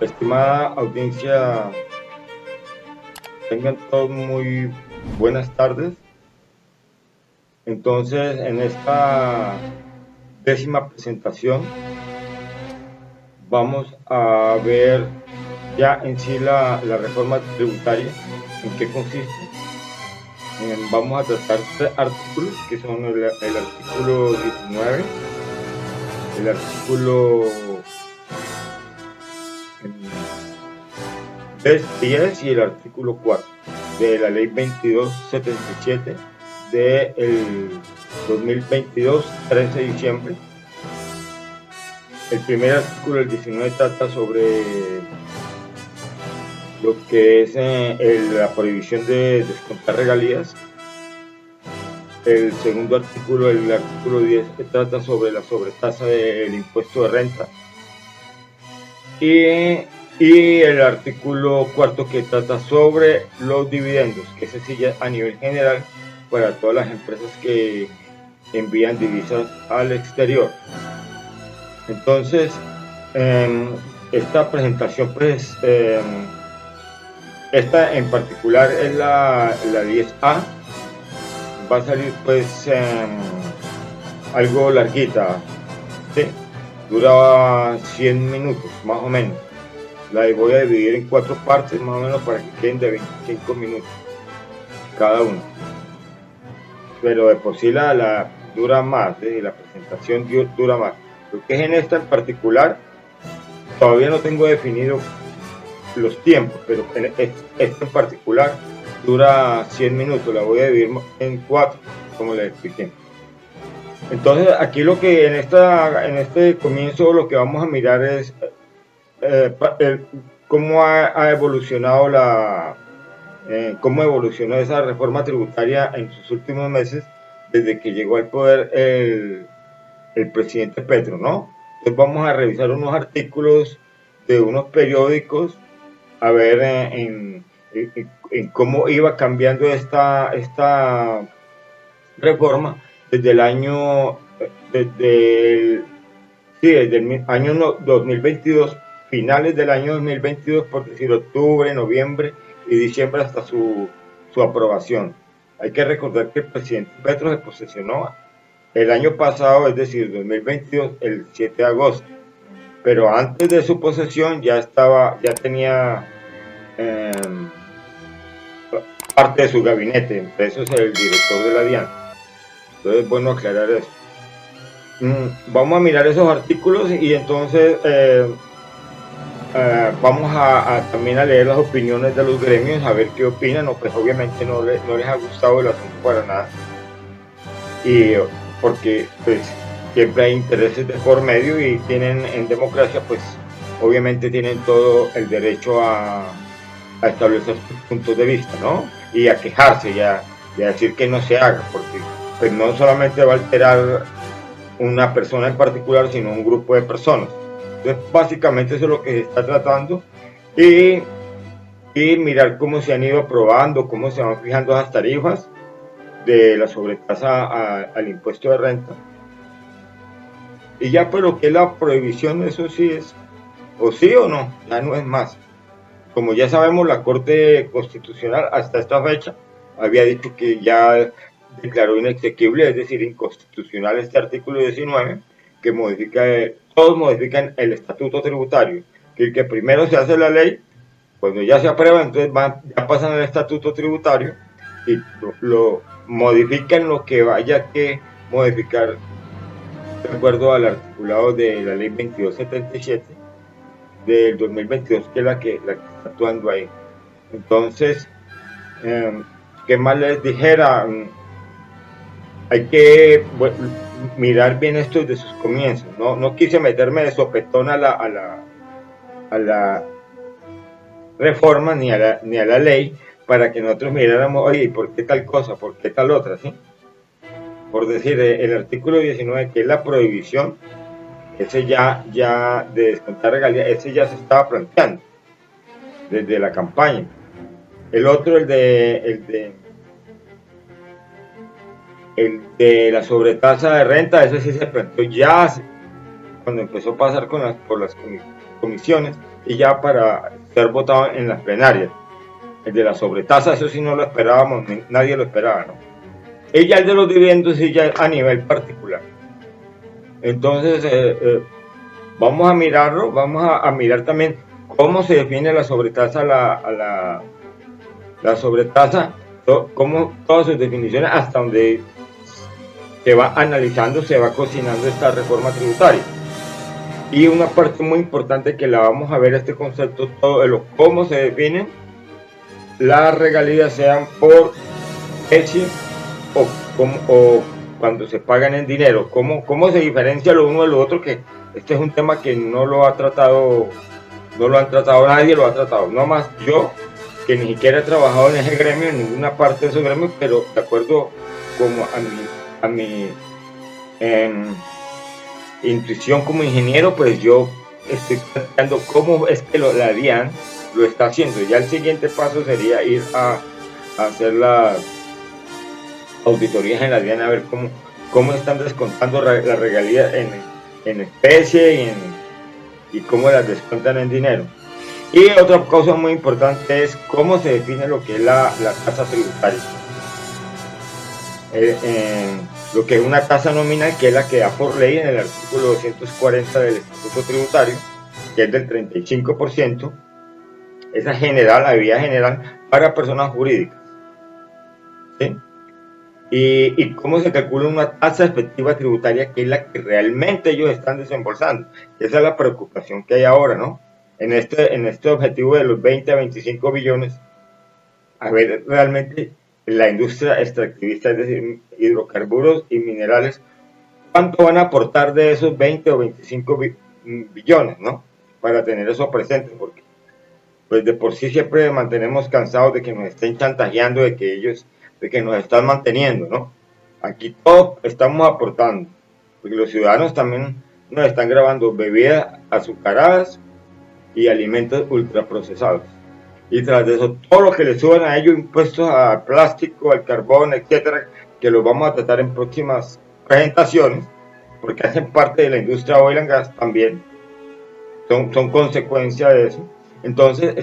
Estimada audiencia, tengan todos muy buenas tardes. Entonces, en esta décima presentación vamos a ver ya en sí la reforma tributaria, en qué consiste. Vamos a tratar tres artículos, que son el artículo 19, el artículo 10 y el artículo 4 de la ley 2277 del 2022, 13 de diciembre. El primer artículo, el 19, trata sobre lo que es la prohibición de descontar regalías. El segundo artículo, el artículo 10, que trata sobre la sobretasa del impuesto de renta. Y el artículo cuarto, que trata sobre los dividendos, que ese sí ya a nivel general para todas las empresas que envían divisas al exterior. Entonces, esta presentación, pues, esta en particular es la 10A, va a salir pues algo larguita, ¿sí? Dura 100 minutos más o menos. La voy a dividir en 4 partes más o menos para que queden de 25 minutos cada una. Pero de por sí la dura más, la presentación dura más. Lo que es en esta en particular, todavía no tengo definido los tiempos, pero esta en particular dura 100 minutos, la voy a dividir en 4, como les expliqué. Entonces, aquí lo que en este comienzo lo que vamos a mirar es cómo ha evolucionado cómo evolucionó esa reforma tributaria en sus últimos meses desde que llegó al poder el presidente Petro, ¿no? Entonces vamos a revisar unos artículos de unos periódicos a ver en cómo iba cambiando esta reforma desde el año desde el año 2022, finales del año 2022, por decir octubre, noviembre y diciembre, hasta su aprobación. Hay que recordar que el presidente Petro se posesionó el año pasado, es decir, 2022, el 7 de agosto. Pero antes de su posesión ya tenía parte de su gabinete, entre esos el director de la DIAN. Entonces es bueno aclarar eso. Vamos a mirar esos artículos y entonces vamos también a leer las opiniones de los gremios, a ver qué opinan. O pues obviamente no les ha gustado el asunto para nada, y porque pues siempre hay intereses de por medio, y tienen en democracia, pues obviamente tienen todo el derecho a establecer sus puntos de vista, ¿no? Y a quejarse y a decir que no se haga, porque pues no solamente va a alterar una persona en particular, sino un grupo de personas. Entonces básicamente eso es lo que se está tratando, y mirar cómo se han ido aprobando, cómo se van fijando las tarifas de la sobretasa al impuesto de renta. Y ya, pero que la prohibición, eso sí es, o sí o no, ya no es más. Como ya sabemos, la Corte Constitucional hasta esta fecha había dicho que ya declaró inexequible, es decir, inconstitucional, este artículo 19, que todos modifican el estatuto tributario, que primero se hace la ley, cuando ya se aprueba, entonces ya pasan al estatuto tributario y lo modifican lo que vaya que modificar de acuerdo al articulado de la ley 2277 del 2022, que es la que está actuando ahí. Entonces, ¿qué más les dijera? Hay que mirar bien esto desde sus comienzos. No quise meterme de sopetón a la reforma ni a la ley, para que nosotros miráramos, oye, ¿por qué tal cosa? ¿Por qué tal otra? ¿Sí? Por decir, el artículo 19, que es la prohibición, ese ya de descontar regalías, ese ya se estaba planteando desde la campaña. El otro, el de la sobretasa de renta, ese sí se planteó ya cuando empezó a pasar por las comisiones y ya para ser votado en las plenarias. El de la sobretasa, eso sí no lo esperábamos, nadie lo esperaba, ¿no? Y ya el de los dividendos sí ya a nivel particular. Entonces, vamos a mirarlo, vamos a mirar también cómo se define la sobretasa, la sobretasa, cómo todas sus definiciones, hasta donde se va analizando, se va cocinando esta reforma tributaria. Y una parte muy importante que la vamos a ver, este concepto, todo de cómo se definen las regalías, sean por especie o cuando se pagan en dinero, cómo se diferencia lo uno de lo otro, que este es un tema que no lo han tratado nadie, lo ha tratado, no más yo, que ni siquiera he trabajado en ese gremio, en ninguna parte de esos gremios, pero de acuerdo como a mi intuición como ingeniero, pues yo estoy planteando cómo es que la DIAN lo está haciendo. Ya el siguiente paso sería ir a hacer las auditorías en la DIAN, a ver cómo están descontando la regalía en especie y cómo las descuentan en dinero. Y otra cosa muy importante es cómo se define lo que es la tasa tributaria. Lo que es una tasa nominal, que es la que da por ley en el artículo 240 del Estatuto Tributario, que es del 35%, esa general, la debida general para personas jurídicas. ¿Sí? Y cómo se calcula una tasa efectiva tributaria, que es la que realmente ellos están desembolsando. Esa es la preocupación que hay ahora, ¿no? En este objetivo de los 20 a 25 billones, a ver realmente la industria extractivista, es decir, hidrocarburos y minerales, ¿cuánto van a aportar de esos 20 o 25 billones, ¿no? Para tener eso presente, porque pues de por sí siempre mantenemos cansados de que nos estén chantajeando, de que nos están manteniendo, ¿no? Aquí todos estamos aportando, porque los ciudadanos también nos están grabando bebidas azucaradas y alimentos ultraprocesados. Y tras de eso, todo lo que le suban a ellos, impuestos al plástico, al carbón, etcétera, que los vamos a tratar en próximas presentaciones, porque hacen parte de la industria oil and gas también, son consecuencia de eso. Entonces,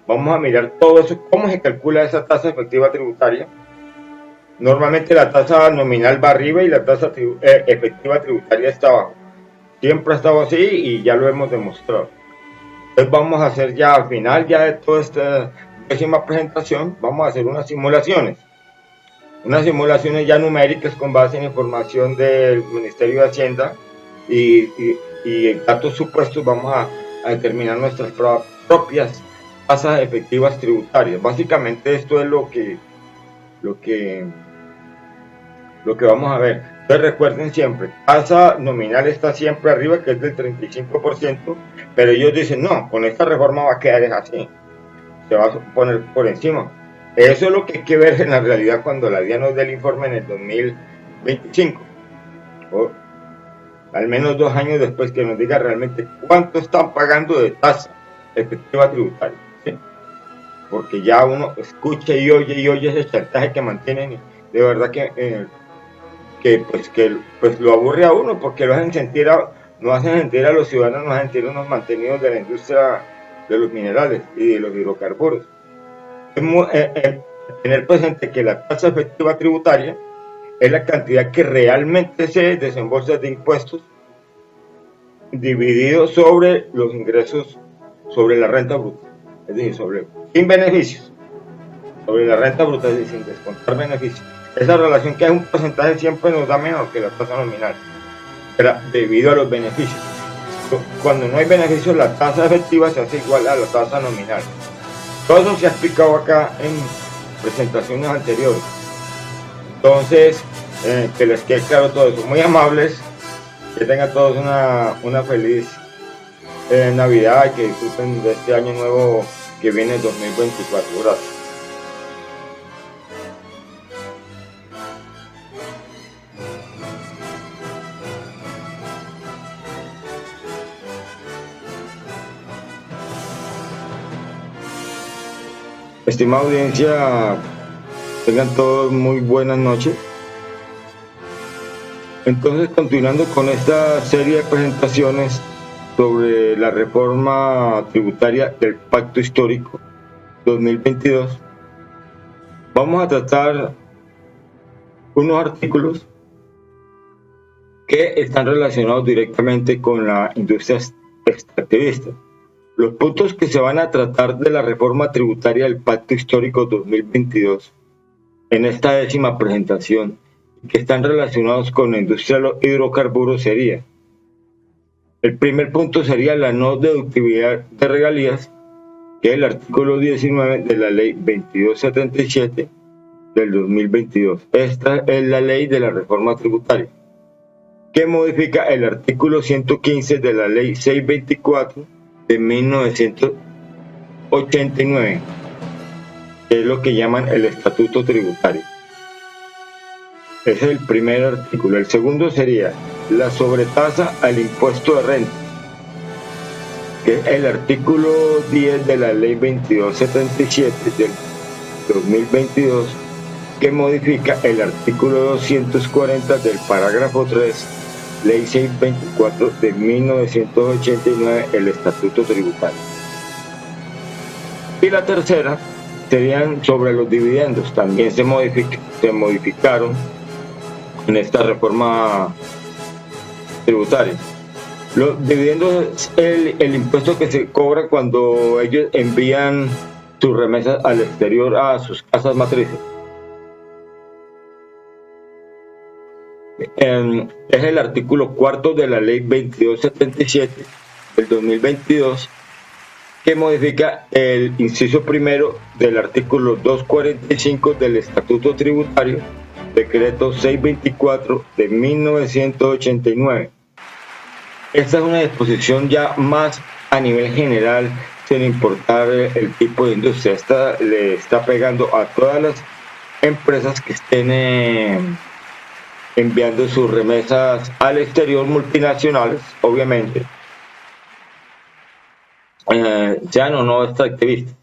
vamos a mirar todo eso, cómo se calcula esa tasa efectiva tributaria. Normalmente la tasa nominal va arriba y la tasa efectiva tributaria está abajo. Siempre ha estado así y ya lo hemos demostrado. Entonces vamos a hacer ya al final ya de toda esta próxima presentación, vamos a hacer unas simulaciones ya numéricas con base en información del Ministerio de Hacienda y en datos supuestos vamos a determinar nuestras propias tasas efectivas tributarias. Básicamente esto es lo que vamos a ver. Entonces recuerden siempre, tasa nominal está siempre arriba, que es del 35%, pero ellos dicen, no, con esta reforma va a quedar así, se va a poner por encima. Eso es lo que hay que ver en la realidad cuando la DIAN nos dé el informe en el 2025, o al menos 2 años después, que nos diga realmente cuánto están pagando de tasa efectiva tributaria, ¿sí? Porque ya uno escucha y oye ese chantaje que mantienen, de verdad que lo aburre a uno, porque no hacen sentir a los ciudadanos, nos hacen sentir unos mantenidos de la industria de los minerales y de los hidrocarburos. Tener presente que la tasa efectiva tributaria es la cantidad que realmente se desembolsa de impuestos dividido sobre los ingresos, sobre la renta bruta, es decir, sin beneficios, sobre la renta bruta, es decir, sin descontar beneficios. Esa relación, que es un porcentaje, siempre nos da menos que la tasa nominal, pero debido a los beneficios. Cuando no hay beneficios, la tasa efectiva se hace igual a la tasa nominal. Todo eso se ha explicado acá en presentaciones anteriores. Entonces, que les quede claro todo eso. Muy amables, que tengan todos una feliz Navidad y que disfruten de este año nuevo que viene, 2024. Gracias. Estimada audiencia, tengan todos muy buenas noches. Entonces, continuando con esta serie de presentaciones sobre la reforma tributaria del Pacto Histórico 2022, vamos a tratar unos artículos que están relacionados directamente con la industria extractivista. Los puntos que se van a tratar de la reforma tributaria del Pacto Histórico 2022 en esta 10ª presentación, que están relacionados con la industria de los hidrocarburos, sería: el primer punto sería la no deductibilidad de regalías, que es el artículo 19 de la ley 2277 del 2022. Esta es la ley de la reforma tributaria, que modifica el artículo 115 de la ley 624 de 1989, que es lo que llaman el estatuto tributario. Ese es el primer artículo. El segundo sería la sobretasa al impuesto de renta, que es el artículo 10 de la ley 2277 del 2022, que modifica el artículo 240 del parágrafo 3, ley 624 de 1989, el estatuto tributario. Y la tercera serían sobre los dividendos. También se modificaron en esta reforma tributaria. Los dividendos es el impuesto que se cobra cuando ellos envían sus remesas al exterior a sus casas matrices. Es el artículo 4 de la ley 2277 del 2022, que modifica el inciso primero del artículo 245 del estatuto tributario, decreto 624 de 1989. Esta es una disposición ya más a nivel general, sin importar el tipo de industria. Esta le está pegando a todas las empresas que estén enviando sus remesas al exterior, multinacionales, obviamente, sean o no extractivistas.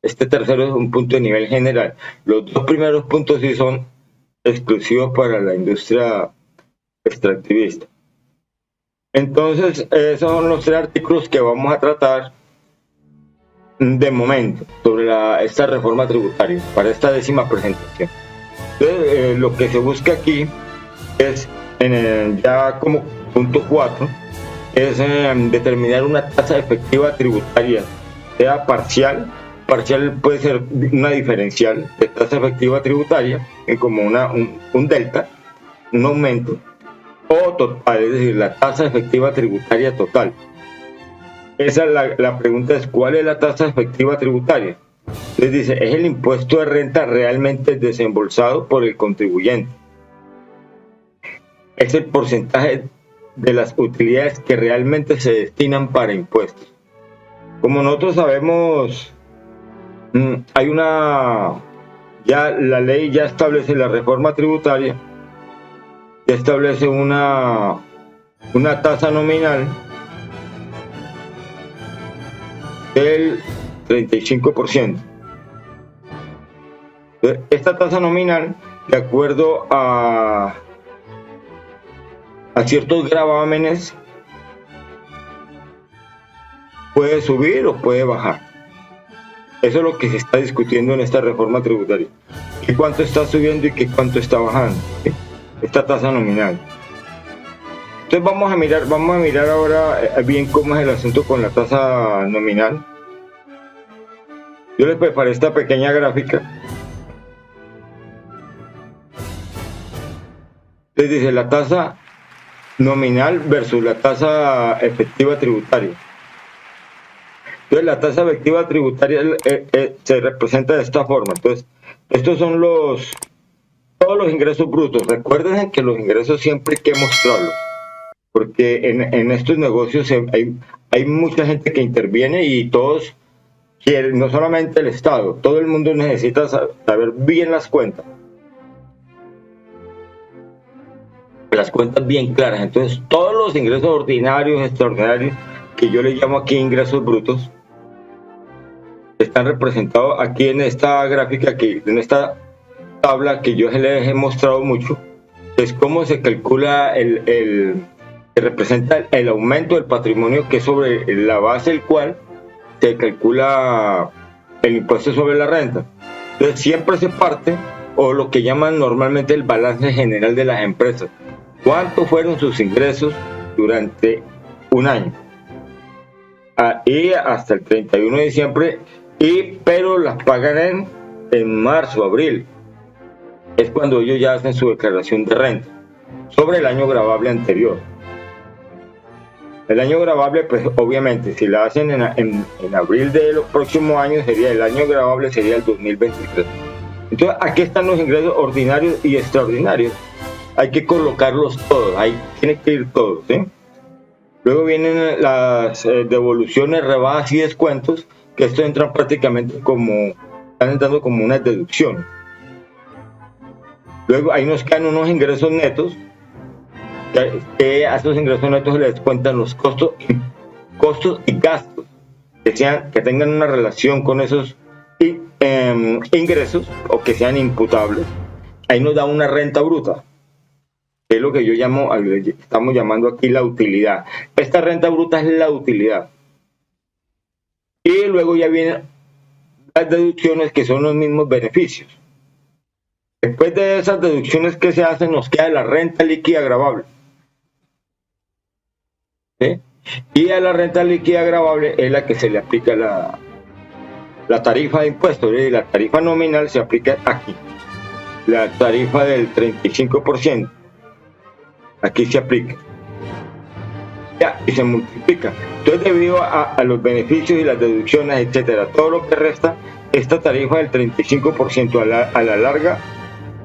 Este tercero es un punto de nivel general. Los dos primeros puntos sí son exclusivos para la industria extractivista. Entonces, esos son los 3 artículos que vamos a tratar de momento sobre esta reforma tributaria para esta 10ª presentación. Entonces, lo que se busca aquí es, ya como punto 4, es determinar una tasa efectiva tributaria, sea parcial puede ser una diferencial de tasa efectiva tributaria, como un delta, un aumento, o total, es decir, la tasa efectiva tributaria total. Esa es la pregunta, es ¿cuál es la tasa efectiva tributaria? Entonces dice, es el impuesto de renta realmente desembolsado por el contribuyente. Es el porcentaje de las utilidades que realmente se destinan para impuestos. Como nosotros sabemos, ya la ley ya establece, la reforma tributaria ya establece una tasa nominal del 35%. Entonces, esta tasa nominal, de acuerdo a ciertos gravámenes, puede subir o puede bajar. Eso es lo que se está discutiendo en esta reforma tributaria. ¿Qué cuánto está subiendo y qué cuánto está bajando? ¿Sí? Esta tasa nominal. Entonces vamos a mirar ahora bien cómo es el asunto con la tasa nominal. Yo les preparé esta pequeña gráfica. Entonces dice la tasa nominal versus la tasa efectiva tributaria. Entonces la tasa efectiva tributaria se representa de esta forma. Entonces, estos son todos los ingresos brutos. Recuerden que los ingresos siempre hay que mostrarlos, porque en estos negocios hay mucha gente que interviene y todos quieren, no solamente el Estado, todo el mundo necesita saber bien las cuentas bien claras. Entonces todos los ingresos ordinarios, extraordinarios, que yo les llamo aquí ingresos brutos, están representados aquí en esta gráfica, en esta tabla que yo les he mostrado mucho. Es cómo se calcula el que representa el aumento del patrimonio, que es sobre la base del cual se calcula el impuesto sobre la renta. Entonces siempre se parte, o lo que llaman normalmente el balance general de las empresas. ¿Cuántos fueron sus ingresos durante un año? Y hasta el 31 de diciembre, pero las pagan en marzo, abril. Es cuando ellos ya hacen su declaración de renta sobre el año gravable anterior. El año gravable, pues obviamente, si la hacen en abril de los próximos años, el año gravable sería el 2023. Entonces, aquí están los ingresos ordinarios y extraordinarios. Hay que colocarlos todos, ahí tiene que ir todos, ¿sí? Luego vienen las devoluciones, rebajas y descuentos, que esto entran prácticamente están entrando como una deducción. Luego ahí nos quedan unos ingresos netos, que a esos ingresos netos se les descuentan los costos y gastos que tengan una relación con esos ingresos o que sean imputables. Ahí nos da una renta bruta, que es lo que estamos llamando aquí la utilidad. Esta renta bruta es la utilidad. Y luego ya vienen las deducciones, que son los mismos beneficios. Después de esas deducciones que se hacen, nos queda la renta líquida gravable. ¿Sí? Y a la renta líquida gravable es la que se le aplica la tarifa de impuestos. ¿Sí? La tarifa nominal se aplica aquí. La tarifa del 35%. Aquí se aplica. Ya, y se multiplica. Entonces, debido a los beneficios y las deducciones, etcétera, todo lo que resta, esta tarifa del 35% a la larga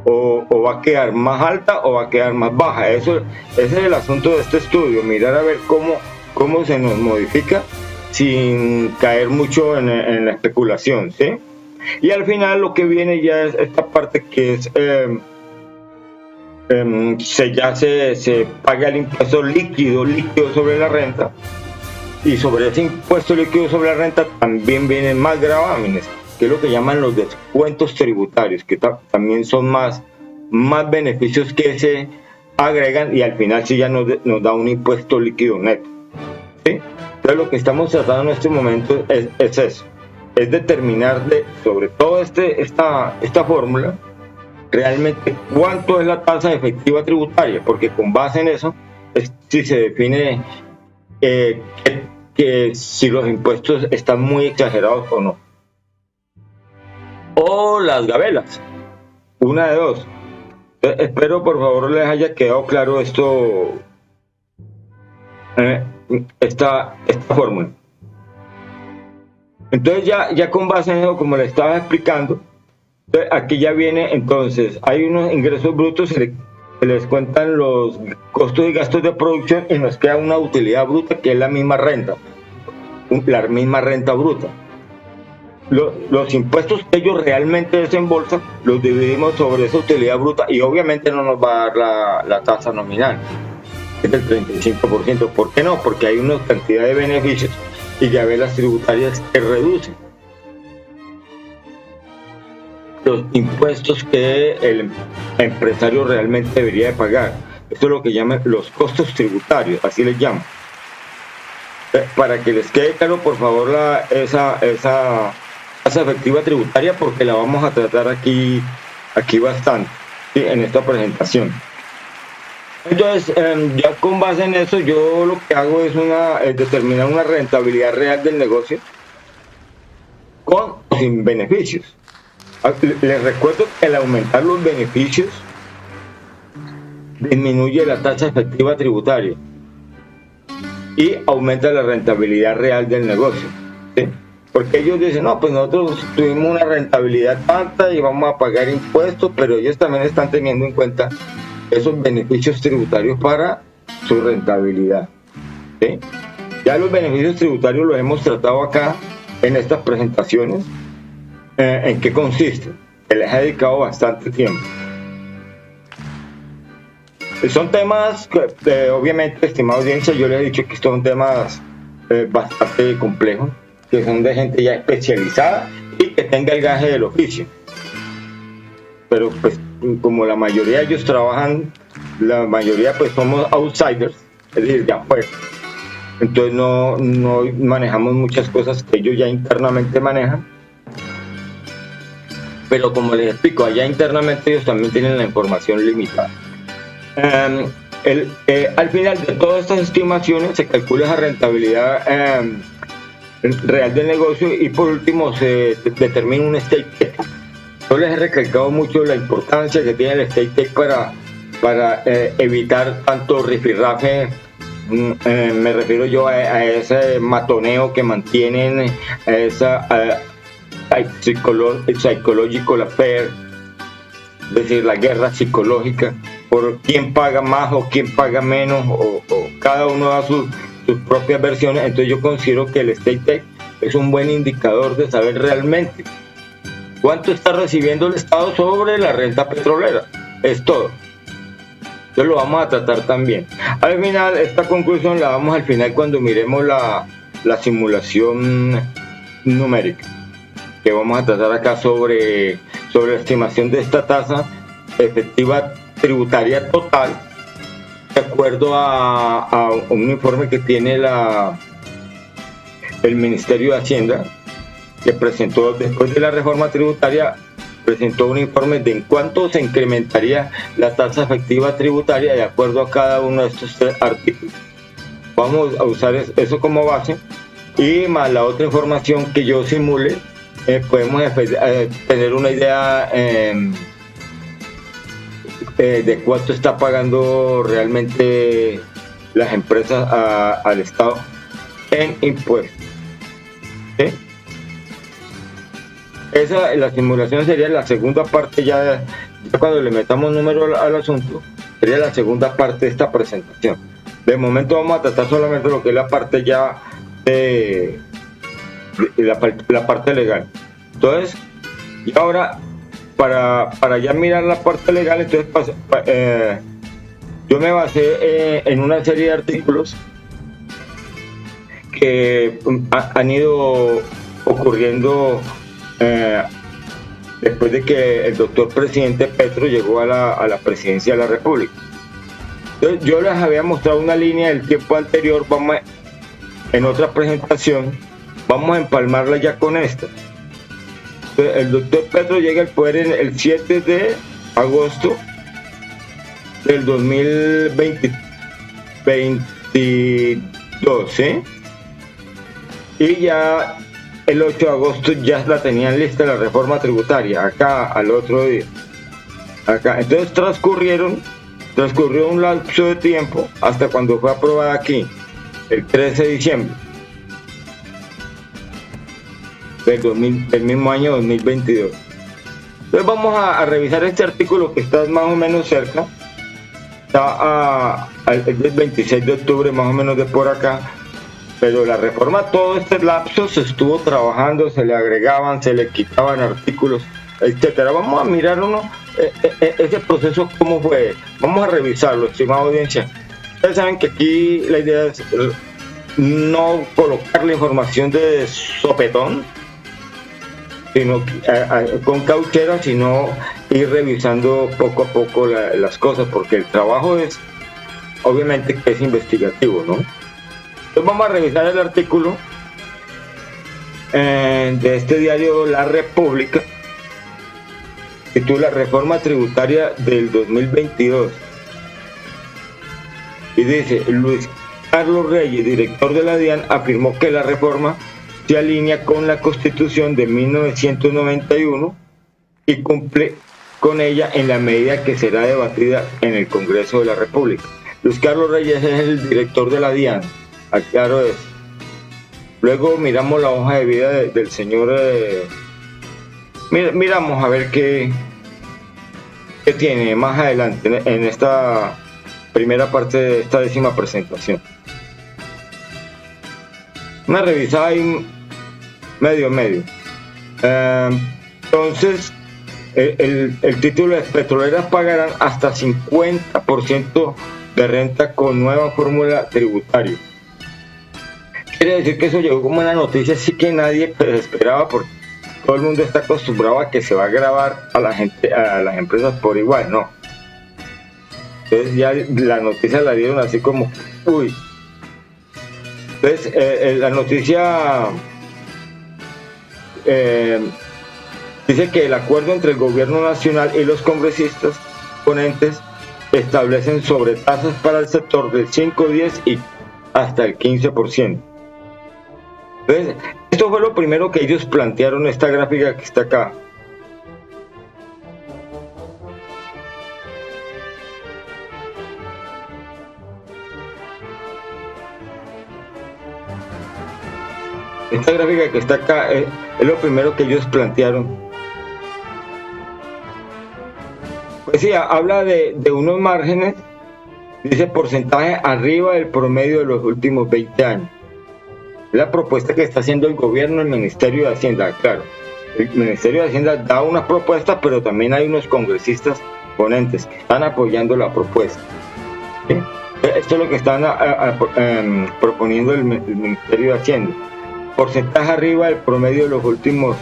o va a quedar más alta o va a quedar más baja. Ese es el asunto de este estudio, mirar a ver cómo se nos modifica sin caer mucho en la especulación, ¿sí? Y al final lo que viene ya es esta parte que es se paga el impuesto líquido sobre la renta, y sobre ese impuesto líquido sobre la renta también vienen más gravámenes, que es lo que llaman los descuentos tributarios, que también son más beneficios que se agregan, y al final sí ya nos da un impuesto líquido neto, ¿sí? Entonces lo que estamos tratando en este momento es eso, es determinar sobre todo esta fórmula realmente cuánto es la tasa efectiva tributaria, porque con base en eso si se define que si los impuestos están muy exagerados o no. O las gabelas, una de dos. Espero por favor les haya quedado claro esto, esta fórmula. Entonces ya con base en eso, como les estaba explicando, aquí ya viene, entonces hay unos ingresos brutos, se les cuentan los costos y gastos de producción y nos queda una utilidad bruta, que es la misma renta bruta. Los impuestos que ellos realmente desembolsan los dividimos sobre esa utilidad bruta, y obviamente no nos va a dar la tasa nominal, es del 35%. ¿Por qué no? Porque hay una cantidad de beneficios y gabelas tributarias que reducen los impuestos que el empresario realmente debería de pagar. Esto es lo que llaman los costos tributarios, así les llaman. Para que les quede claro, por favor, esa tasa efectiva tributaria, porque la vamos a tratar aquí bastante, ¿sí? En esta presentación. Entonces, ya con base en eso, yo lo que hago es determinar una rentabilidad real del negocio con o sin beneficios. Les recuerdo que al aumentar los beneficios disminuye la tasa efectiva tributaria y aumenta la rentabilidad real del negocio, ¿sí? Porque ellos dicen, no, pues nosotros tuvimos una rentabilidad tanta y vamos a pagar impuestos, pero ellos también están teniendo en cuenta esos beneficios tributarios para su rentabilidad, ¿sí? Ya los beneficios tributarios los hemos tratado acá en estas presentaciones. ¿En qué consiste? Que les he dedicado bastante tiempo. Son temas que, obviamente, estimada audiencia, yo les he dicho que son temas bastante complejos, que son de gente ya especializada y que tenga el gaje del oficio. Pero pues como la mayoría de ellos trabajan, la mayoría pues somos outsiders, es decir, de afuera. Entonces no manejamos muchas cosas que ellos ya internamente manejan, pero como les explico, allá internamente ellos también tienen la información limitada. Al final de todas estas estimaciones se calcula esa rentabilidad real del negocio y por último se determina un state tech. Yo les he recalcado mucho la importancia que tiene el state tech para evitar tanto rifirrafe. Me refiero yo a ese matoneo que mantienen, a esa psychological affair, es decir, la guerra psicológica por quién paga más o quién paga menos, o cada uno da sus propias versiones. Entonces yo considero que el state tech es un buen indicador de saber realmente cuánto está recibiendo el Estado sobre la renta petrolera. Es todo. Entonces lo vamos a tratar también. Al final, esta conclusión la vamos al final cuando miremos la simulación numérica, que vamos a tratar acá sobre la estimación de esta tasa efectiva tributaria total, de acuerdo a un informe que tiene el Ministerio de Hacienda, que presentó después de la reforma tributaria, presentó un informe de en cuánto se incrementaría la tasa efectiva tributaria de acuerdo a cada uno de estos tres artículos. Vamos a usar eso como base, y más la otra información que yo simule, podemos tener una idea de cuánto está pagando realmente las empresas al Estado en impuestos. ¿Sí? La simulación sería la segunda parte, ya cuando le metamos número al asunto, sería la segunda parte de esta presentación. De momento vamos a tratar solamente lo que es la parte ya de la parte legal. Entonces, y ahora para ya mirar la parte legal, entonces yo me basé en una serie de artículos que han ido ocurriendo después de que el doctor presidente Petro llegó a la presidencia de la República. Entonces, yo les había mostrado una línea del tiempo anterior, en otra presentación, vamos a empalmarla ya con esta. Entonces, el doctor Petro llega al poder el 7 de agosto del 2022, ¿sí? Y ya el 8 de agosto ya la tenían lista la reforma tributaria, acá al otro día. Acá. Entonces transcurrió un lapso de tiempo hasta cuando fue aprobada aquí, el 13 de diciembre del mismo año 2022. Entonces vamos a revisar este artículo que está más o menos cerca. Está el 26 de octubre, más o menos de por acá. Pero la reforma, todo este lapso se estuvo trabajando, se le agregaban, se le quitaban artículos, etcétera. Vamos a mirar ese proceso cómo fue. Vamos a revisarlo, estimada audiencia. Ustedes saben que aquí la idea es no colocar la información de sopetón, sino con cautela, sino ir revisando poco a poco las cosas, porque el trabajo es, obviamente, que es investigativo, ¿no? Entonces vamos a revisar el artículo de este diario La República, titula Reforma Tributaria del 2022, y dice: Luis Carlos Reyes, director de la DIAN, afirmó que la reforma se alinea con la Constitución de 1991 y cumple con ella en la medida que será debatida en el Congreso de la República. Luis Carlos Reyes es el director de la DIAN, aclaro eso. Luego miramos la hoja de vida del señor, miramos a ver qué tiene más adelante en esta primera parte de esta 10ª presentación. Una revisada ahí medio. Entonces, el título es: petroleras pagarán hasta 50% de renta con nueva fórmula tributaria. Quiere decir que eso llegó como una noticia así que nadie esperaba, porque todo el mundo está acostumbrado a que se va a grabar a la gente, a las empresas por igual, ¿no? Entonces ya la noticia la dieron así como Uy, entonces la noticia dice que el acuerdo entre el gobierno nacional y los congresistas ponentes establecen sobretasas para el sector del 5, 10 y hasta el 15%. Entonces, esto fue lo primero que ellos plantearon, esta gráfica que está acá. Esta gráfica que está acá es lo primero que ellos plantearon. Pues sí, habla de unos márgenes, dice porcentaje arriba del promedio de los últimos 20 años. Es la propuesta que está haciendo el gobierno, el Ministerio de Hacienda, claro. El Ministerio de Hacienda da una propuesta, pero también hay unos congresistas ponentes que están apoyando la propuesta. ¿Sí? Esto es lo que están proponiendo el Ministerio de Hacienda. Porcentaje arriba del promedio de los últimos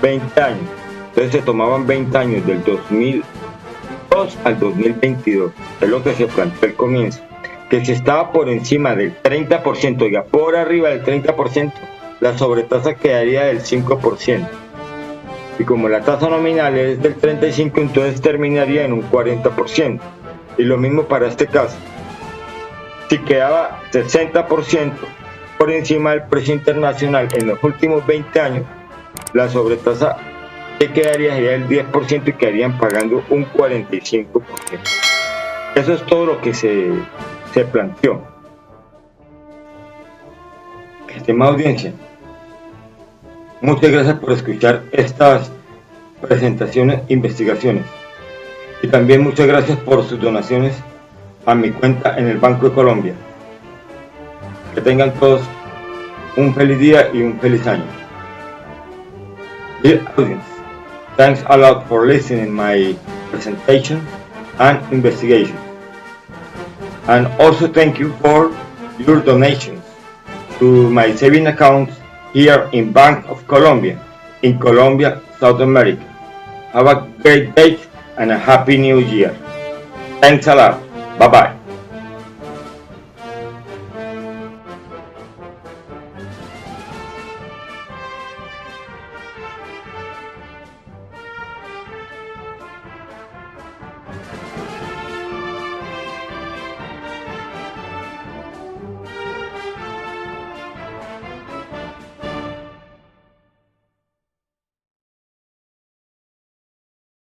20 años. Entonces se tomaban 20 años, del 2002 al 2022. Es lo que se planteó al comienzo. Que si estaba por encima del 30%, ya por arriba del 30%, la sobretasa quedaría del 5%. Y como la tasa nominal es del 35%, entonces terminaría en un 40%. Y lo mismo para este caso. Si quedaba 60% por encima del precio internacional en los últimos 20 años, la sobretasa que quedaría sería el 10% y quedarían pagando un 45%. Eso es todo lo que se planteó. Estimada audiencia, muchas gracias por escuchar estas presentaciones e investigaciones. Y también muchas gracias por sus donaciones a mi cuenta en el Banco de Colombia. Que tengan todos un feliz día y un feliz año. Dear audience, thanks a lot for listening my presentation and investigation. And also thank you for your donations to my saving account here in Bank of Colombia, in Colombia, South America. Have a great day and a happy new year. Thanks a lot. Bye bye.